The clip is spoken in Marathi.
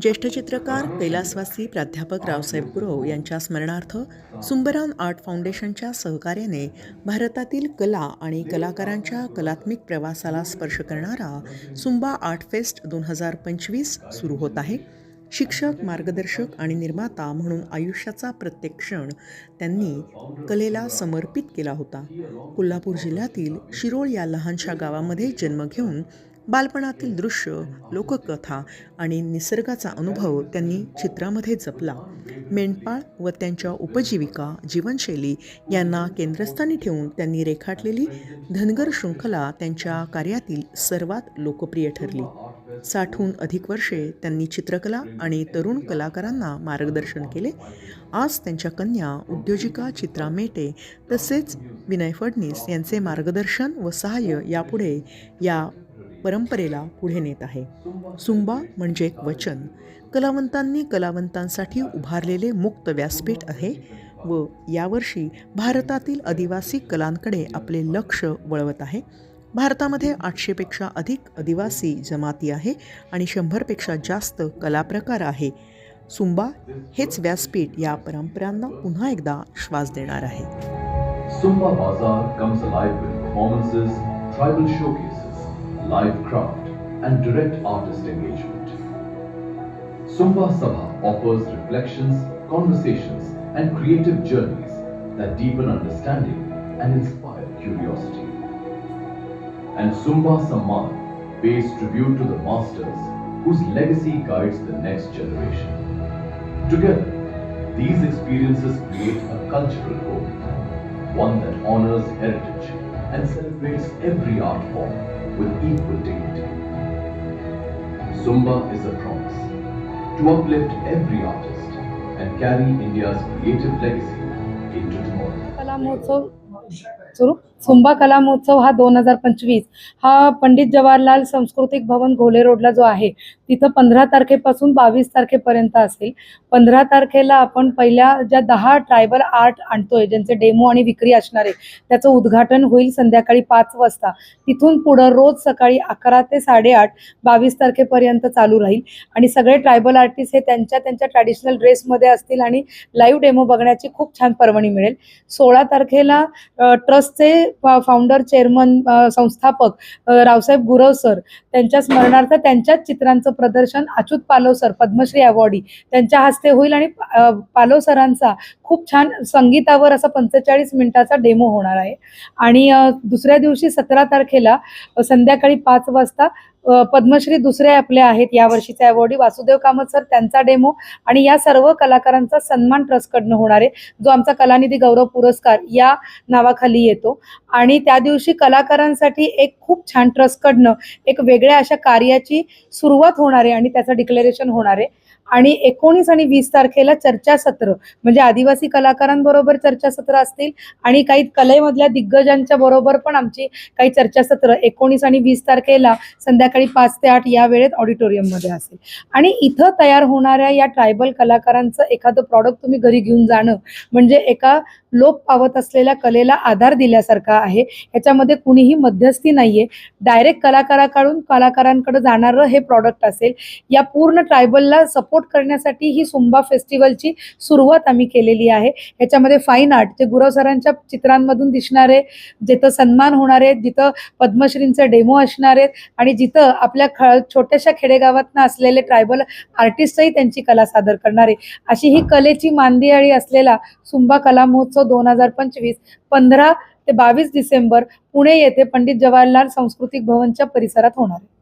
ज्येष्ठ चित्रकार कैलासवासी प्राध्यापक रावसाहेब गुरव यांच्या स्मरणार्थ सुंबरान आर्ट फाउंडेशनच्या सहकार्याने भारतातील कला आणि कलाकारांच्या कलात्मिक प्रवासाला स्पर्श करणारा सुंबा आर्ट फेस्ट 2025 सुरू होत आहे. शिक्षक, मार्गदर्शक आणि निर्माता म्हणून आयुष्याचा प्रत्येक क्षण त्यांनी कलेला समर्पित केला होता. कोल्हापूर जिल्ह्यातील शिरोळ या लहानशा गावामध्ये जन्म घेऊन बालपणातील दृश्य, लोककथा आणि निसर्गाचा अनुभव त्यांनी चित्रामध्ये जपला. मेंढपाळ व त्यांच्या उपजीविका, जीवनशैली यांना केंद्रस्थानी ठेवून त्यांनी रेखाटलेली धनगर शृंखला त्यांच्या कार्यातील सर्वात लोकप्रिय ठरली. 60हून अधिक वर्षे त्यांनी चित्रकला आणि तरुण कलाकारांना मार्गदर्शन केले. आज त्यांच्या कन्या उद्योजिका चित्रा मेटे तसेच विनय फडणीस यांचे मार्गदर्शन व सहाय्य यापुढे या परंपरेला पुढे नेत आहे. सुंबा म्हणजे एक वचन, कलावंतांनी कलावंतांसाठी उभारलेले मुक्त व्यासपीठ आहे व यावर्षी भारतातील आदिवासी कलांकडे आपले लक्ष वळवत आहे. भारतामध्ये 800पेक्षा अधिक आदिवासी जमाती आहे आणि 100पेक्षा जास्त कलाप्रकार आहे. सुंबा हेच व्यासपीठ या परंपरांना पुन्हा एकदा श्वास देणार आहे. Sumba Bazaar comes alive with performances, tribal showcases, live craft, and direct artist engagement. Sumba Sabha offers reflections, conversations, and creative journeys that deepen understanding and inspire curiosity. And Sumba Samman pays tribute to the masters whose legacy guides the next generation. Together, these experiences create a cultural home, one that honors heritage and celebrates every art form with equal dignity. Sumba is a promise to uplift every artist and carry India's creative legacy into tomorrow. कला महोत्सव सुरू सुंबा कला महोत्सव हा 2025 हा पंडित जवाहरलाल सांस्कृतिक भवन घोले रोडला जो आहे तिथं 15 तारखेपासून 22 तारखेपर्यंत असेल. 15 तारखेला आपण पहिल्या ज्या 10 ट्रायबल आर्ट आणतोय ज्यांचे डेमो आणि विक्री असणार आहे त्याचं उद्घाटन होईल संध्याकाळी 5 वाजता. तिथून पुढं रोज सकाळी 11 ते 8:30 22 तारखेपर्यंत चालू राहील आणि सगळे ट्रायबल आर्टिस्ट हे त्यांच्या ट्रॅडिशनल ड्रेसमध्ये असतील आणि लाईव्ह डेमो बघण्याची खूप छान पर्वणी मिळेल. 16 तारखेला ट्रस्टचे फाउंडर, चेअरमन, संस्थापक रावसाहेब गुरव सर त्यांच्या स्मरणार्थ त्यांच्याच चित्रांचं प्रदर्शन अच्युत पालव सर पद्मश्री अवॉर्डी त्यांच्या हस्ते होईल आणि पालव सरांचा खूप छान संगीतावर असा 45 मिनिटाचा डेमो होणार आहे. आणि दुसऱ्या दिवशी 17 तारखेला संध्याकाळी 5 वाजता पद्मश्री दुसरे आपले आहेत या वर्षीचे अवॉर्डी वासुदेव कामत सर त्यांचा डेमो आणि या सर्व कलाकारांचा सन्मान ट्रस्टकडनं होणार आहे जो आमचा कलानिधी गौरव पुरस्कार या नावाखाली येतो. आणि त्या दिवशी कलाकारांसाठी एक खूप छान ट्रस्टकडनं एक वेगळ्या अशा कार्याची सुरुवात होणार आहे आणि त्याचं डिक्लेरेशन होणार आहे. आणि 19 आणि 20 तारखेला चर्चासत्र म्हणजे आदिवासी कलाकारांबरोबर चर्चासत्र असतील आणि काही कलेमधल्या दिग्गजांच्या बरोबर पण आमची काही चर्चासत्र 19 आणि 20 तारखेला संध्याकाळी 5 ते 8 या वेळेत ऑडिटोरियममध्ये असेल. आणि इथं तयार होणाऱ्या या ट्रायबल कलाकारांचं एखादं प्रॉडक्ट तुम्ही घरी घेऊन जाणं म्हणजे एका लोप पावत असलेल्या कलेला आधार दिल्यासारखा आहे. ह्याच्यामध्ये कुणीही मध्यस्थी नाहीये. डायरेक्ट कलाकाराकडून कलाकारांकडे जाणारं हे प्रॉडक्ट असेल. या पूर्ण ट्रायबलला सपोर्ट करण्यासाठी ही सुंबा फेस्टिवलची सुरुवात आम्ही केलेली आहे. ह्याच्यामध्ये फाईन आर्ट जे गुरव सरांच्या चित्रांमधून दिसणारे, जिथं सन्मान होणार आहेत, जिथं पद्मश्रींचे डेमो असणार आहेत आणि जिथं आपल्या छोट्याशा खेडेगावातनं असलेले ट्रायबल आर्टिस्टही त्यांची कला सादर करणार आहे अशी ही कलेची मांदियाळी असलेला सुंबा कला महोत्सव 2025 15 ते 22 डिसेंबर पुणे येथे पंडित जवाहरलाल सांस्कृतिक भवनच्या परिसरात होणार आहे.